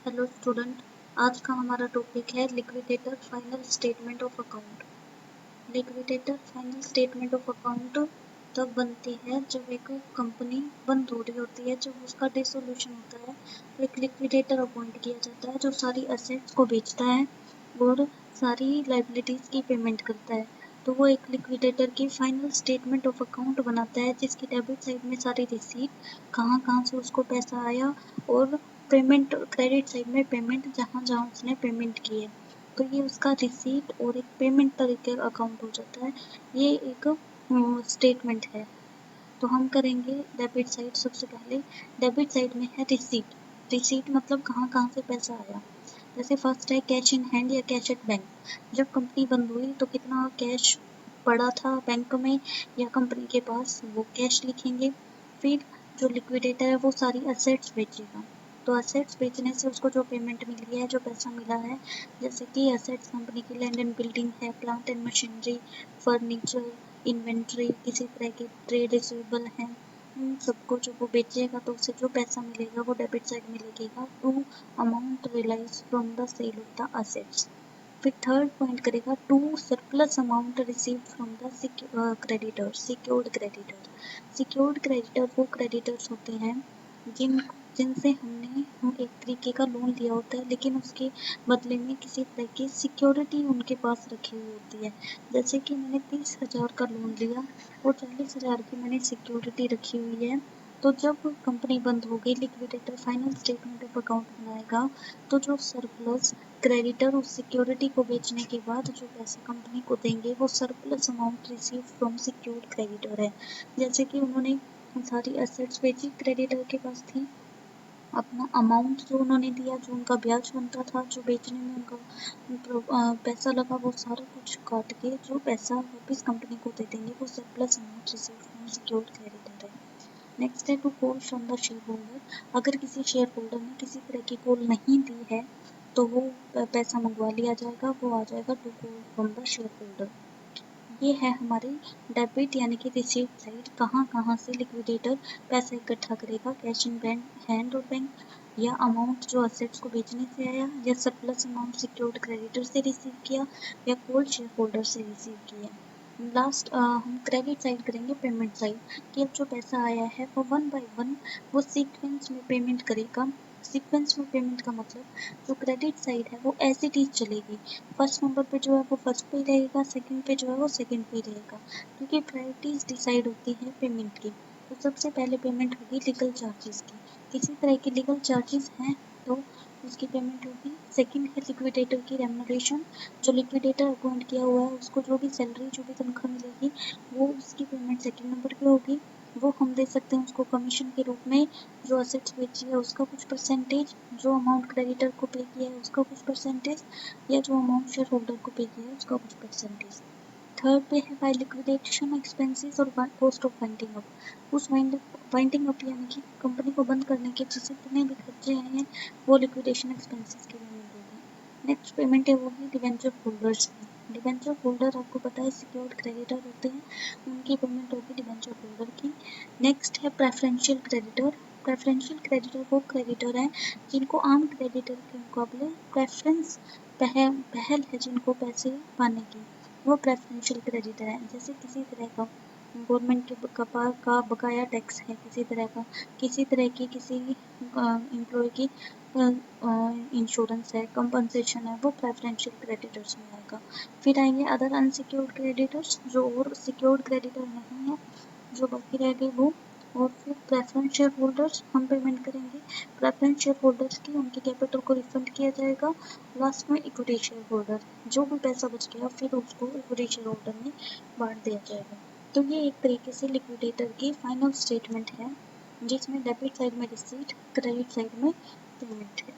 Hello student. आज का हमारा टॉपिक है liquidator final statement of account. Liquidator final statement of account तब बनती है जब एक कंपनी बंद हो रही होती है, जब उसका डिसोल्यूशन होता है तो एक लिक्विडेटर अपॉइंट किया जाता है जो सारी असेट्स को बेचता है और सारी लायबिलिटीज की पेमेंट करता है। तो वो एक लिक्विडेटर की फाइनल स्टेटमेंट ऑफ अकाउंट बनाता है जिसकी डेबिट साइड में सारी रिसीट, कहाँ कहाँ से उसको पैसा आया, और पेमेंट क्रेडिट साइड में पेमेंट जहाँ जहाँ उसने पेमेंट की है। तो ये उसका रिसीट और एक पेमेंट तरीके अकाउंट हो जाता है। ये एक स्टेटमेंट है। तो हम करेंगे डेबिट साइड। सबसे पहले डेबिट साइड में है रिसीट। रिसीट मतलब कहाँ कहाँ से पैसा आया। जैसे फर्स्ट है कैश इन हैंड या कैश एट बैंक। जब कंपनी बंद हुई तो कितना कैश पड़ा था बैंक में या कंपनी के पास, वो कैश लिखेंगे। फिर जो लिक्विडेटर है वो सारी असेट्स बेचेगा। तो असेट्स बेचने से उसको जो पेमेंट मिली है, जो पैसा मिला है, जैसे कि असेट्स कंपनी की लैंड एंड बिल्डिंग है, plant and machinery, furniture, inventory, किसी तरह के ट्रेड रिसीवेबल हैं, उन सबको जो वो बेचेगा तो उससे जो पैसा मिलेगा वो डेबिट साइड में लगेगा to amount realise from the sale of the assets. फिर थर्ड पॉइंट करेगा to surplus amount received from the creditor, secured creditor. Secured creditor वो क्रेडिटर्स होते हैं जिनसे हमने एक तरीके का लोन लिया होता है, लेकिन उसके बदले में किसी तरह की सिक्योरिटी उनके पास रखी हुई होती है। जैसे कि मैंने 30,000 का लोन लिया और 40,000 की मैंने सिक्योरिटी रखी हुई है। तो जब कंपनी बंद हो गई, liquidator final statement of account बनाएगा तो जो सरप्लस क्रेडिटर उस सिक्योरिटी को बेचने के बाद जो पैसा कंपनी को देंगे वो surplus amount receive from secured creditor है। जैसे कि उन्होंने सारी एसेट्स बेची, क्रेडिटर के पास थी, अपना अमाउंट जो उन्होंने दिया, जो उनका ब्याज बनता था, जो बेचने में उनका पैसा लगा, वो सारा कुछ काट के जो पैसा वापस कंपनी को दे देंगे वो surplus amount receive from secured creditor है। नेक्स्ट है to call from the share holder. अगर किसी शेयर होल्डर ने किसी तरह की कॉल नहीं दी है तो वो पैसा मंगवा लिया जाएगा, वो आ जाएगा to call from the share holder. ये है हमारी डेबिट यानी कि रिसीट साइड, कहाँ कहाँ से लिक्विडेटर पैसा इकट्ठा करेगा, कैश इन बैंक हैंड और बैंक, या अमाउंट जो असेट्स को बेचने से आया, या सरप्लस अमाउंट सिक्योर्ड क्रेडिटर से रिसीव किया, या कोल्ड शेयर होल्डर से रिसीव किया। लास्ट हम क्रेडिट साइड करेंगे, पेमेंट साइड, कि अब जो पैसा आया है वो वन बाय वन वो सीक्वेंस में पेमेंट करेगा। सीक्वेंस में पेमेंट का मतलब जो क्रेडिट साइड है वो एज इट इज चलेगी। फर्स्ट नंबर पे जो है वो फर्स्ट पे ही रहेगा, सेकंड पे जो है वो सेकंड पे ही रहेगा, क्योंकि प्रायोरिटीज डिसाइड होती है पेमेंट की। तो सबसे पहले पेमेंट होगी लीगल चार्जेस की। किसी तरह के लीगल चार्जेस हैं तो उसकी पेमेंट होगी। सेकंड है लिक्विडेटर की रेम्युनरेशन। जो लिक्विडेटर अपॉइंट किया हुआ है उसको जो भी सैलरी, जो भी तनख्वाह मिलेगी, वो उसकी पेमेंट सेकंड नंबर पे होगी। वो हम दे सकते हैं उसको कमीशन के रूप में। जो असेट्स बेची है उसका कुछ परसेंटेज, जो अमाउंट क्रेडिटर को पे किया है उसका कुछ परसेंटेज, या जो अमाउंट शेयर होल्डर को पे किया है उसका कुछ परसेंटेज। थर्ड पे है बाय लिक्विडेशन एक्सपेंसेस और कॉस्ट ऑफ वाइंडिंग अप। उस वाइंडिंग अप यानी कि कंपनी को बंद करने के जितने भी खर्चे आए हैं वो लिक्विडेशन एक्सपेंसेस की पेमेंट होगी। नेक्स्ट पेमेंट है वो है डिवेंचर होल्डर्स की। डिवेंचर होल्डर आपको पता है सिक्योर्ड क्रेडिटर होते हैं, उनकी पेमेंट होगी डिवेंचर होल्डर की। नेक्स्ट है प्रेफरेंशियल क्रेडिटर। प्रेफरेंशियल क्रेडिटर वो क्रेडिटर हैं जिनको आम क्रेडिटर के मुकाबले प्रेफरेंस, पहल है जिनको पैसे पाने की, वो प्रेफरेंशियल क्रेडिटर है। जैसे किसी तरह का गवर्नमेंट के का बकाया टैक्स है, किसी तरह का, किसी तरह की किसी एम्प्लॉय की इंश्योरेंस है, कंपनसेशन है, वो प्रेफरेंशियल क्रेडिटर्स में आएगा। फिर आएंगे अदर अनसिक्योर्ड क्रेडिटर्स, जो और सिक्योर्ड क्रेडिटर नहीं है, जो बाकी रह गए वो। और फिर प्रेफरेंस शेयर होल्डर्स हम पेमेंट करेंगे प्रेफरेंस शेयर होल्डर्स की, उनके कैपिटल को रिफंड किया जाएगा। लास्ट में इक्विटी शेयर होल्डर, जो भी पैसा बच गया फिर उसको इक्विटी शेयर होल्डर में बांट दिया जाएगा। तो ये एक तरीके से लिक्विडेटर की फाइनल स्टेटमेंट है जिसमें डेबिट साइड में रिसीट, क्रेडिट साइड में पेमेंट है।